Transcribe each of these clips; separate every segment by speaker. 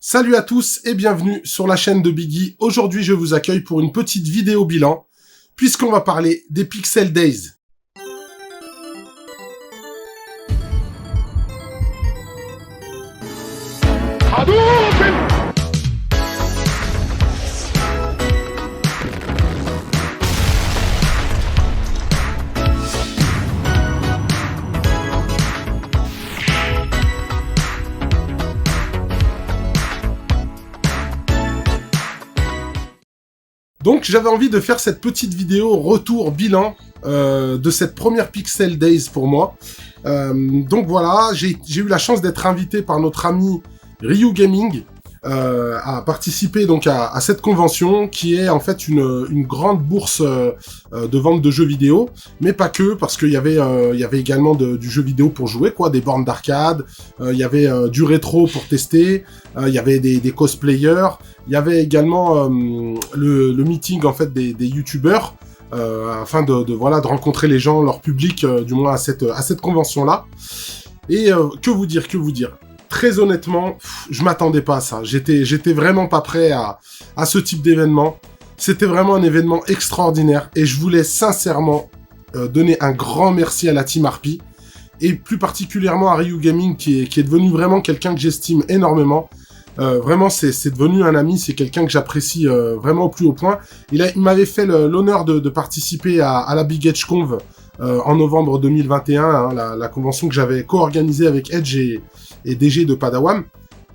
Speaker 1: Salut à tous et bienvenue sur la chaîne de Biggie. Aujourd'hui, je vous accueille pour une petite vidéo bilan, puisqu'on va parler des Pixel Days. Donc j'avais envie de faire cette petite vidéo retour bilan de cette première Pixel Days pour moi. Donc voilà, j'ai eu la chance d'être invité par notre ami Ryu Gaming à participer donc à cette convention qui est en fait une grande bourse de vente de jeux vidéo, mais pas que, parce qu'il y avait également du jeu vidéo pour jouer, quoi, des bornes d'arcade, il y avait du rétro pour tester, il y avait des cosplayers, il y avait également le meeting en fait des youtubeurs afin de rencontrer les gens, leur public, du moins à cette convention là. Et que vous dire. Très honnêtement, je m'attendais pas à ça. J'étais vraiment pas prêt à ce type d'événement. C'était vraiment un événement extraordinaire et je voulais sincèrement donner un grand merci à la Team Harpy et plus particulièrement à Ryu Gaming qui est devenu vraiment quelqu'un que j'estime énormément. Vraiment, c'est devenu un ami, c'est quelqu'un que j'apprécie vraiment au plus haut point. Il m'avait fait l'honneur de participer à la Big Edge Conv en novembre 2021, hein, la convention que j'avais co-organisée avec Edge et DG de Padawan.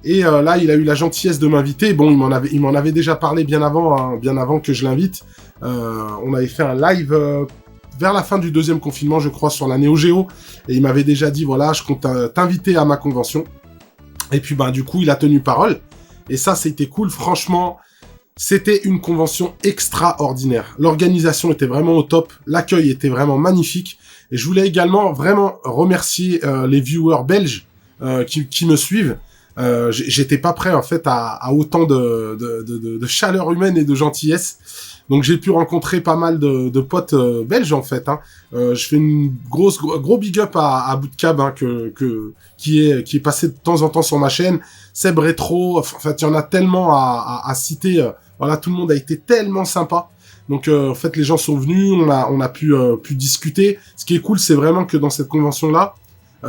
Speaker 1: Et là, il a eu la gentillesse de m'inviter. Bon, il m'en avait déjà parlé bien avant que je l'invite. On avait fait un live vers la fin du deuxième confinement, je crois, sur la Neo Geo. Et il m'avait déjà dit, voilà, je compte t'inviter à ma convention. Et puis, du coup, il a tenu parole. Et ça, c'était cool. Franchement, c'était une convention extraordinaire. L'organisation était vraiment au top. L'accueil était vraiment magnifique. Et je voulais également vraiment remercier les viewers belges qui me suivent. J'étais pas prêt, en fait, à autant de chaleur humaine et de gentillesse. Donc, j'ai pu rencontrer pas mal de potes belges, en fait. Hein. Je fais une gros big up à Bootcab, hein, qui est passé de temps en temps sur ma chaîne. Seb Retro, en fait, il y en a tellement à citer. Voilà, tout le monde a été tellement sympa. Donc, en fait, les gens sont venus, on a pu discuter. Ce qui est cool, c'est vraiment que dans cette convention-là,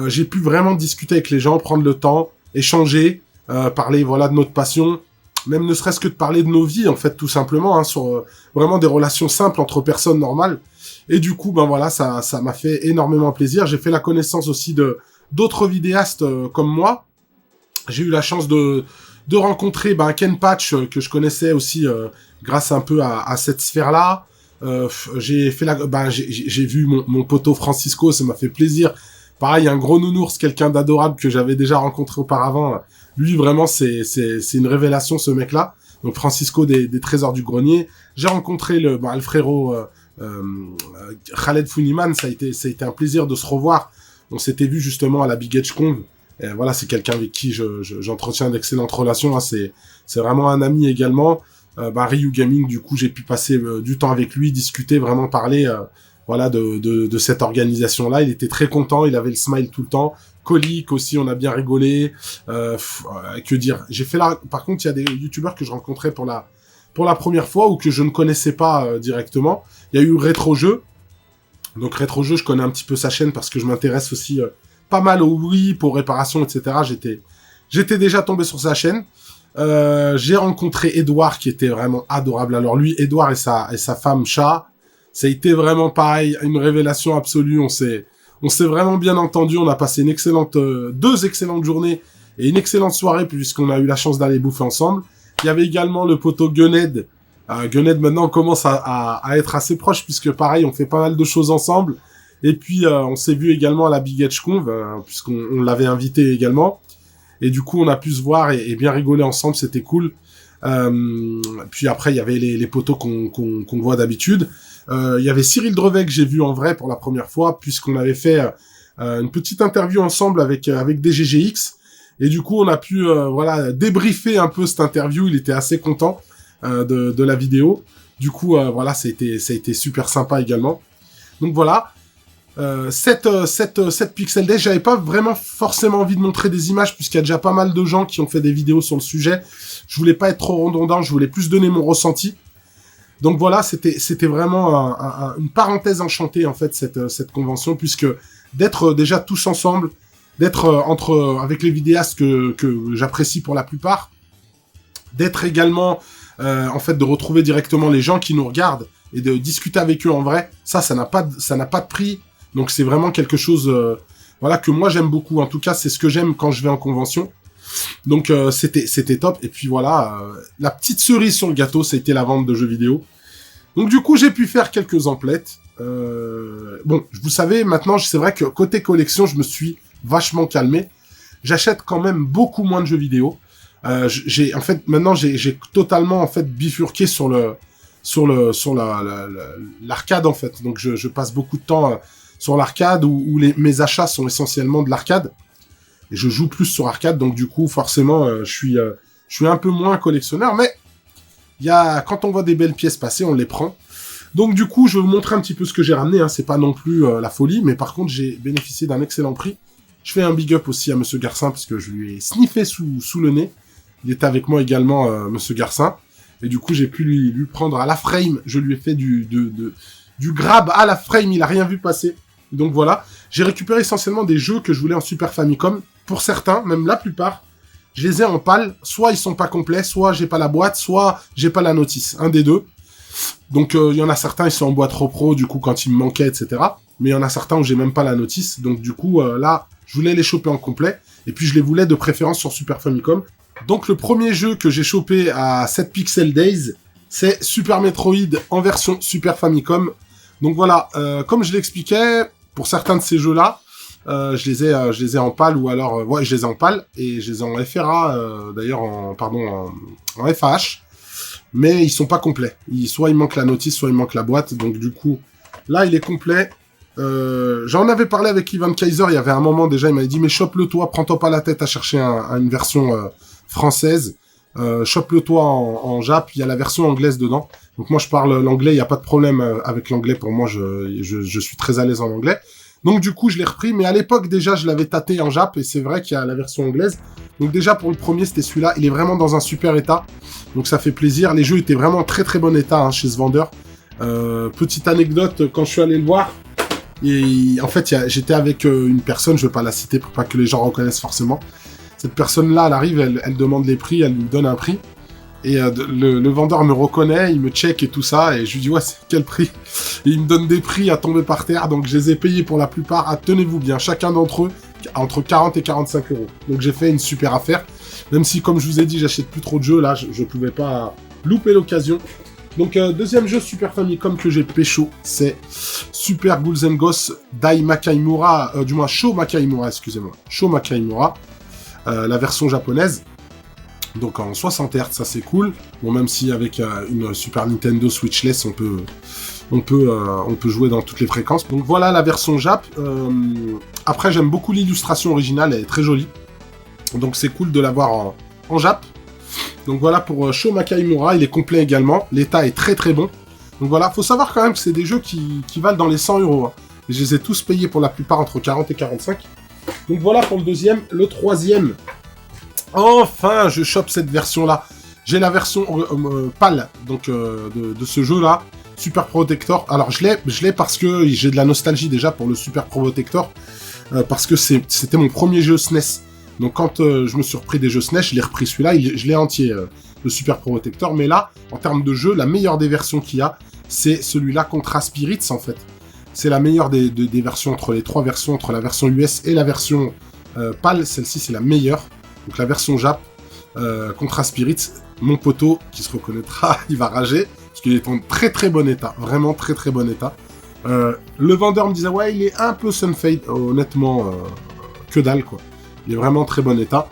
Speaker 1: j'ai pu vraiment discuter avec les gens, prendre le temps, échanger, parler, voilà, de notre passion. Même ne serait-ce que de parler de nos vies, en fait, tout simplement, hein, sur vraiment des relations simples entre personnes normales. Et du coup, voilà, ça m'a fait énormément plaisir. J'ai fait la connaissance aussi d'autres vidéastes comme moi. J'ai eu la chance de rencontrer Ken Patch, que je connaissais aussi grâce un peu à cette sphère-là. J'ai vu mon poteau Francisco, ça m'a fait plaisir. Pareil, un gros nounours, quelqu'un d'adorable que j'avais déjà rencontré auparavant. Lui, vraiment, c'est une révélation, ce mec-là. Donc, Francisco des Trésors du Grenier. J'ai rencontré le frérot Khaled Founiman. Ça a été un plaisir de se revoir. On s'était vu justement à la Big Edge Conv. Et voilà, c'est quelqu'un avec qui j'entretiens d'excellentes relations. Hein. C'est vraiment un ami également. Ryu Gaming, du coup, j'ai pu passer du temps avec lui, discuter, vraiment parler voilà, de cette organisation-là. Il était très content, il avait le smile tout le temps. Colique aussi, on a bien rigolé. Que dire. Par contre, il y a des youtubeurs que je rencontrais pour la première fois ou que je ne connaissais pas directement. Il y a eu Rétro-Jeu. Donc Rétro-Jeu, je connais un petit peu sa chaîne parce que je m'intéresse aussi pas mal au Wii, pour réparation, etc. J'étais déjà tombé sur sa chaîne. J'ai rencontré Edouard qui était vraiment adorable. Alors lui, Edouard et sa femme Chat, ça a été vraiment pareil, une révélation absolue. On s'est vraiment bien entendu. On a passé deux excellentes journées et une excellente soirée puisqu'on a eu la chance d'aller bouffer ensemble. Il y avait également le poteau Gunhead. Gunhead maintenant on commence à être assez proche puisque pareil, on fait pas mal de choses ensemble. Et puis on s'est vu également à la Big Edge Conv puisqu'on l'avait invité également. Et du coup on a pu se voir et bien rigoler ensemble, c'était cool. Puis après il y avait les poteaux qu'on voit d'habitude. Il y avait Cyril Drevet que j'ai vu en vrai pour la première fois puisqu'on avait fait une petite interview ensemble avec DGGX et du coup on a pu débriefer un peu cette interview. Il était assez content de la vidéo. Du coup ça a été super sympa également. Donc voilà. cette Pixel Day, j'avais pas vraiment forcément envie de montrer des images puisqu'il y a déjà pas mal de gens qui ont fait des vidéos sur le sujet. Je voulais pas être trop redondant, je voulais plus donner mon ressenti. Donc voilà, c'était vraiment une parenthèse enchantée en fait cette convention, puisque d'être déjà tous ensemble, d'être avec les vidéastes que j'apprécie pour la plupart, d'être également en fait de retrouver directement les gens qui nous regardent et de discuter avec eux en vrai, ça n'a pas de prix. Donc c'est vraiment quelque chose voilà que moi j'aime beaucoup. En tout cas, c'est ce que j'aime quand je vais en convention. Donc c'était top. Et puis voilà, la petite cerise sur le gâteau, c'était la vente de jeux vidéo. Donc du coup, j'ai pu faire quelques emplettes. Bon, vous savez, maintenant, c'est vrai que côté collection, je me suis vachement calmé. J'achète quand même beaucoup moins de jeux vidéo. Maintenant, j'ai totalement en fait bifurqué sur l'arcade en fait. Donc je passe beaucoup de temps sur l'arcade où mes achats sont essentiellement de l'arcade. Et je joue plus sur arcade, donc du coup, forcément, je suis un peu moins collectionneur, mais quand on voit des belles pièces passer, on les prend. Donc du coup, je vais vous montrer un petit peu ce que j'ai ramené, hein. C'est pas non plus la folie, mais par contre, j'ai bénéficié d'un excellent prix. Je fais un big up aussi à Monsieur Garcin, parce que je lui ai sniffé sous le nez. Il était avec moi également, Monsieur Garcin. Et du coup, j'ai pu lui prendre à la frame. Je lui ai fait du grab à la frame, il a rien vu passer. Donc voilà, j'ai récupéré essentiellement des jeux que je voulais en Super Famicom. Pour certains, même la plupart, je les ai en PAL. Soit ils sont pas complets, soit j'ai pas la boîte, soit j'ai pas la notice. Un des deux. Donc il y en a certains, ils sont en boîte repro, du coup quand ils me manquaient, etc. Mais il y en a certains où j'ai même pas la notice. Donc du coup, là, je voulais les choper en complet. Et puis je les voulais de préférence sur Super Famicom. Donc le premier jeu que j'ai chopé à cette Pixel Days, c'est Super Metroid en version Super Famicom. Donc voilà, comme je l'expliquais, pour certains de ces jeux-là, je les ai en PAL ou alors... ouais, je les ai en PAL et je les ai en FRA, d'ailleurs en FAH. Mais ils sont pas complets. Soit il manque la notice, soit il manque la boîte. Donc du coup, là, il est complet. J'en avais parlé avec Ivan Kaiser, il y avait un moment déjà, il m'avait dit « Mais chope-le toi, prends-toi pas la tête à chercher une version française. Chope-le toi en Jap, il y a la version anglaise dedans. » Donc moi, je parle l'anglais, il n'y a pas de problème avec l'anglais. Pour moi, je suis très à l'aise en anglais. Donc du coup, je l'ai repris, mais à l'époque, déjà, je l'avais tâté en Jap, et c'est vrai qu'il y a la version anglaise. Donc déjà, pour le premier, c'était celui-là. Il est vraiment dans un super état. Donc ça fait plaisir. Les jeux étaient vraiment en très très bon état hein, chez ce vendeur. Petite anecdote, quand je suis allé le voir, et en fait, j'étais avec une personne, je vais pas la citer pour pas que les gens reconnaissent forcément. Cette personne-là, elle arrive, elle demande les prix, elle lui donne un prix. Et le vendeur me reconnaît, il me check et tout ça, et je lui dis « Ouais, c'est quel prix ?» Et il me donne des prix à tomber par terre, donc je les ai payés pour la plupart, tenez-vous bien, chacun d'entre eux, entre 40 et 45 euros. Donc j'ai fait une super affaire, même si, comme je vous ai dit, j'achète plus trop de jeux, là, je pouvais pas louper l'occasion. Donc deuxième jeu Super Famicom que j'ai pécho, c'est Super Ghouls and Ghosts Dai Makaimura, du moins Sho Makaimura, excusez-moi, Sho Makaimura, la version japonaise. Donc en 60 Hz, ça c'est cool. Bon, même si avec une Super Nintendo Switchless, on peut jouer dans toutes les fréquences. Donc voilà la version Jap. Après, j'aime beaucoup l'illustration originale, elle est très jolie. Donc c'est cool de l'avoir en Jap. Donc voilà pour Sho Makaimura, il est complet également. L'état est très très bon. Donc voilà, faut savoir quand même que c'est des jeux qui valent dans les 100 euros. Hein. Et je les ai tous payés pour la plupart entre 40 et 45. Donc voilà pour le deuxième. Le troisième... Enfin, je chope cette version-là. J'ai la version PAL donc, de ce jeu-là, Super Protector. Alors, je l'ai parce que j'ai de la nostalgie déjà pour le Super Protector, parce que c'était mon premier jeu SNES. Donc, quand je me suis repris des jeux SNES, je l'ai repris celui-là, je l'ai entier, le Super Protector. Mais là, en termes de jeu, la meilleure des versions qu'il y a, c'est celui-là Contra Spirits, en fait. C'est la meilleure des versions, entre les trois versions, entre la version US et la version PAL. Celle-ci, c'est la meilleure. Donc la version Jap, Contra Spirits, mon poteau, qui se reconnaîtra, il va rager, parce qu'il est en très très bon état, vraiment très très bon état. Le vendeur me disait, ouais, il est un peu sunfade, honnêtement, que dalle, quoi. Il est vraiment en très bon état.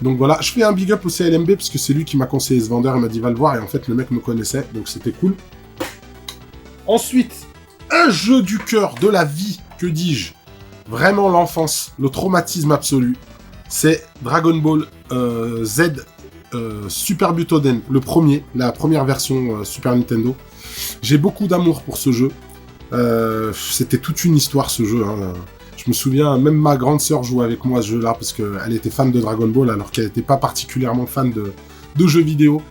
Speaker 1: Donc voilà, je fais un big up au CLMB, parce que c'est lui qui m'a conseillé ce vendeur, il m'a dit, va le voir, et en fait, le mec me connaissait, donc c'était cool. Ensuite, un jeu du cœur, de la vie, que dis-je, vraiment l'enfance, le traumatisme absolu. C'est Dragon Ball Z Super Butoden, le premier, la première version Super Nintendo. J'ai beaucoup d'amour pour ce jeu. C'était toute une histoire ce jeu. Hein. Je me souviens, même ma grande sœur jouait avec moi à ce jeu-là parce qu'elle était fan de Dragon Ball alors qu'elle n'était pas particulièrement fan de jeux vidéo.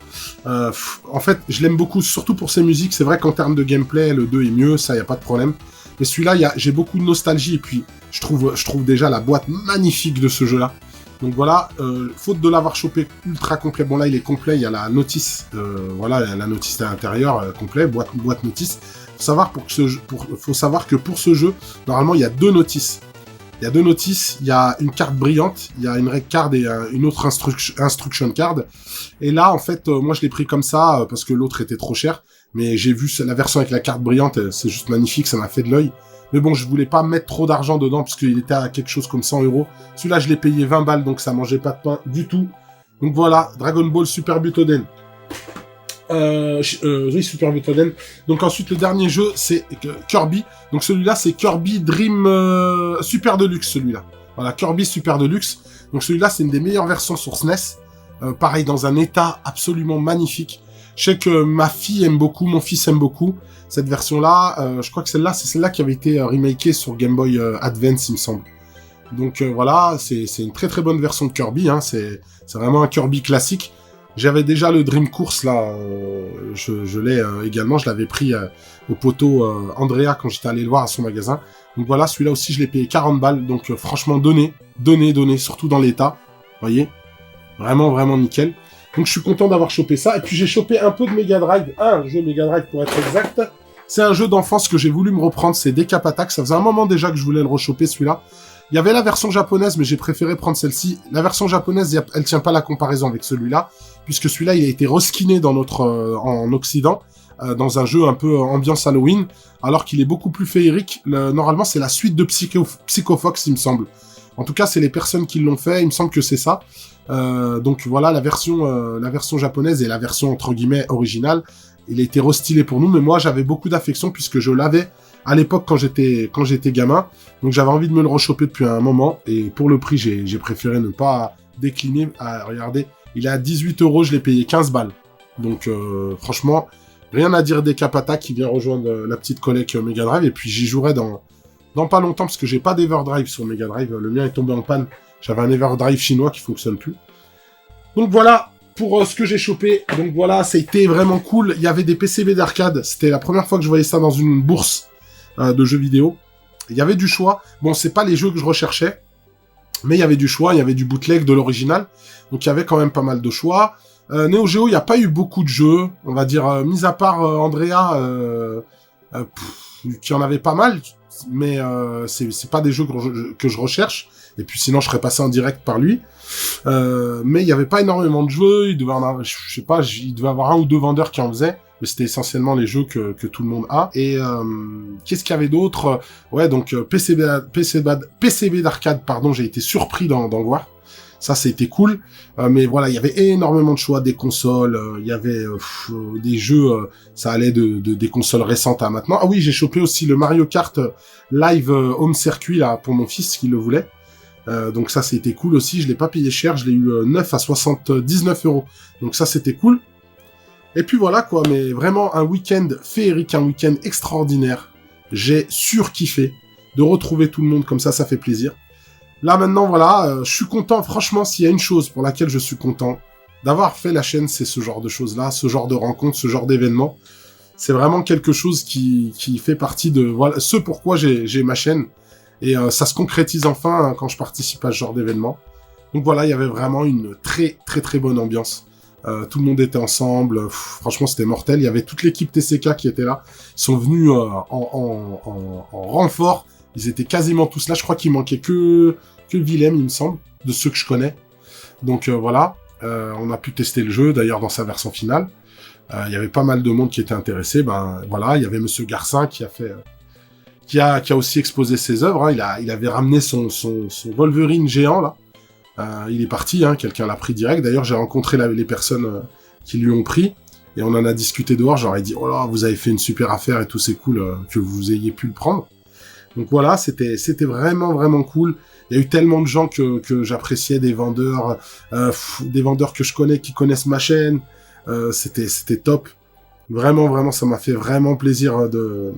Speaker 1: En fait, je l'aime beaucoup, surtout pour ses musiques. C'est vrai qu'en termes de gameplay, le 2 est mieux, ça, y a pas de problème. Mais celui-là, j'ai beaucoup de nostalgie et puis je trouve déjà la boîte magnifique de ce jeu-là. Donc voilà, faute de l'avoir chopé ultra complet. Bon là, il est complet, il y a la notice, voilà, la notice à l'intérieur, complet, boîte notice. Faut savoir que pour ce jeu, normalement, il y a deux notices. Il y a deux notices, il y a une carte brillante, il y a une reg card et une autre instruction card. Et là, en fait, moi, je l'ai pris comme ça parce que l'autre était trop cher. Mais j'ai vu la version avec la carte brillante, c'est juste magnifique, ça m'a fait de l'œil. Mais bon, je voulais pas mettre trop d'argent dedans puisqu'il était à quelque chose comme 100 €. Celui-là, je l'ai payé 20 balles, donc ça mangeait pas de pain du tout. Donc voilà, Dragon Ball Super Butoden. Oui, Super Butoden. Donc ensuite, le dernier jeu, c'est Kirby. Donc celui-là, c'est Kirby Dream Super Deluxe, celui-là. Voilà, Kirby Super Deluxe. Donc celui-là, c'est une des meilleures versions sur SNES. Pareil, dans un état absolument magnifique. Je sais que ma fille aime beaucoup, mon fils aime beaucoup cette version-là. Je crois que c'est celle-là qui avait été remakée sur Game Boy Advance, il me semble. Donc voilà, c'est une très très bonne version de Kirby. Hein. C'est vraiment un Kirby classique. J'avais déjà le Dream Course là, je l'ai également, je l'avais pris au poteau Andrea quand j'étais allé le voir à son magasin. Donc voilà, celui-là aussi je l'ai payé 40 balles, donc franchement donné, surtout dans l'état, voyez, vraiment vraiment nickel. Donc je suis content d'avoir chopé ça, et puis j'ai chopé un peu de Mega Drive, un jeu Mega Drive pour être exact. C'est un jeu d'enfance que j'ai voulu me reprendre, c'est Decap Attack, ça faisait un moment déjà que je voulais le rechoper celui-là. Il y avait la version japonaise, mais j'ai préféré prendre celle-ci. La version japonaise, elle tient pas la comparaison avec celui-là, puisque celui-là, il a été reskiné dans en Occident, dans un jeu un peu ambiance Halloween, alors qu'il est beaucoup plus féerique. Normalement, c'est la suite de Psycho Fox, il me semble. En tout cas, c'est les personnes qui l'ont fait, il me semble que c'est ça. Donc voilà, la version japonaise et la version entre guillemets originale, il a été restylé pour nous, mais moi, j'avais beaucoup d'affection puisque je l'avais à l'époque quand j'étais gamin, donc j'avais envie de me le rechoper depuis un moment, et pour le prix, j'ai préféré ne pas décliner. Regardez, il est à 18 €, je l'ai payé 15 balles. Donc franchement, rien à dire des Capata qui vient rejoindre la petite collègue Mega Drive, et puis j'y jouerai dans pas longtemps, parce que j'ai pas d'Everdrive sur Mega Drive, le mien est tombé en panne, j'avais un Everdrive chinois qui fonctionne plus. Donc voilà, pour ce que j'ai chopé. Donc voilà, ça a été vraiment cool. Il y avait des PCB d'arcade, c'était la première fois que je voyais ça dans une bourse de jeux vidéo. Il y avait du choix. Bon, c'est pas les jeux que je recherchais, mais il y avait du choix, il y avait du bootleg de l'original. Donc il y avait quand même pas mal de choix. Neo Geo, il n'y a pas eu beaucoup de jeux, on va dire, mis à part Andrea, qui en avait pas mal, mais c'est pas des jeux que je recherche. Et puis sinon, je serais passé en direct par lui. Mais il y avait pas énormément de jeux. Il devait en avoir, je sais pas, il devait avoir un ou deux vendeurs qui en faisaient. Mais c'était essentiellement les jeux que tout le monde a. Et qu'est-ce qu'il y avait d'autre? Ouais, donc PCB d'arcade, pardon, j'ai été surpris d'en voir. Ça, c'était cool. Mais voilà, il y avait énormément de choix, des consoles. Il y avait des jeux, ça allait des consoles récentes à maintenant. Ah oui, j'ai chopé aussi le Mario Kart Live Home Circuit là pour mon fils qui le voulait. Donc ça, c'était cool aussi. Je l'ai pas payé cher, je l'ai eu 9 à 79 €. Donc ça, c'était cool. Et puis voilà quoi, mais vraiment un week-end féerique, un week-end extraordinaire. J'ai surkiffé de retrouver tout le monde comme ça fait plaisir. Là maintenant voilà, je suis content, franchement s'il y a une chose pour laquelle je suis content d'avoir fait la chaîne, c'est ce genre de choses-là, ce genre de rencontres, ce genre d'événements. C'est vraiment quelque chose qui fait partie de voilà, ce pourquoi j'ai ma chaîne. Et ça se concrétise enfin quand je participe à ce genre d'événement. Donc voilà, il y avait vraiment une très très très bonne ambiance. Tout le monde était ensemble, franchement c'était mortel. Il y avait toute l'équipe TCK qui était là. Ils sont venus en renfort. Ils étaient quasiment tous là. Je crois qu'il manquait que Willem, il me semble, de ceux que je connais. Donc voilà, on a pu tester le jeu, d'ailleurs dans sa version finale. Il y avait pas mal de monde qui était intéressé. Ben voilà, il y avait Monsieur Garcin qui a fait, qui a aussi exposé ses œuvres. Hein. Il avait ramené son Wolverine géant là. Il est parti, hein, quelqu'un l'a pris direct. D'ailleurs, j'ai rencontré les personnes qui lui ont pris, et on en a discuté dehors. J'aurais dit, oh là, vous avez fait une super affaire et tout, c'est cool que vous ayez pu le prendre. Donc voilà, c'était vraiment vraiment cool. Il y a eu tellement de gens que j'appréciais, des vendeurs que je connais, qui connaissent ma chaîne. C'était top. Vraiment, vraiment, ça m'a fait vraiment plaisir de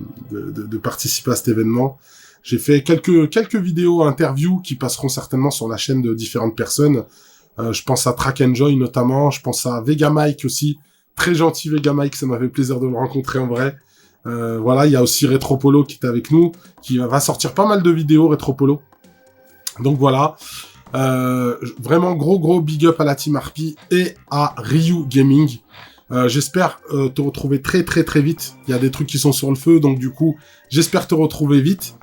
Speaker 1: participer à cet événement. J'ai fait quelques vidéos interviews qui passeront certainement sur la chaîne de différentes personnes. Je pense à Track Enjoy notamment, je pense à Vega Mike aussi. Très gentil Vega Mike, ça m'a fait plaisir de le rencontrer en vrai. Voilà, il y a aussi Retropolo qui est avec nous, qui va sortir pas mal de vidéos Retropolo. Donc voilà, vraiment gros big up à la Team Harpy et à Ryu Gaming. J'espère te retrouver très vite. Il y a des trucs qui sont sur le feu, donc du coup, j'espère te retrouver vite.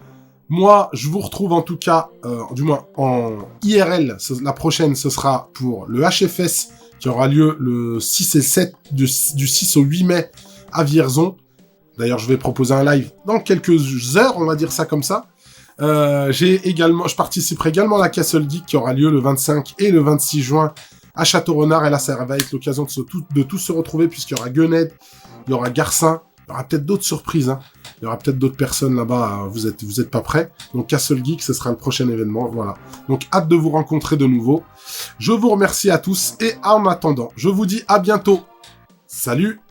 Speaker 1: Moi, je vous retrouve en tout cas, du moins en IRL, la prochaine, ce sera pour le HFS, qui aura lieu le 6 et 7, du 6 au 8 mai à Vierzon. D'ailleurs, je vais proposer un live dans quelques heures, on va dire ça comme ça. Je participerai également à la Castle Geek qui aura lieu le 25 et le 26 juin à Château-Renard, et là, ça va être l'occasion de tous se retrouver, puisqu'il y aura Gunhead, il y aura Garcin, il y aura peut-être d'autres surprises, hein. Il y aura peut-être d'autres personnes là-bas, vous êtes pas prêts. Donc, Castle Geek, ce sera le prochain événement, voilà. Donc, hâte de vous rencontrer de nouveau. Je vous remercie à tous, et en attendant, je vous dis à bientôt. Salut!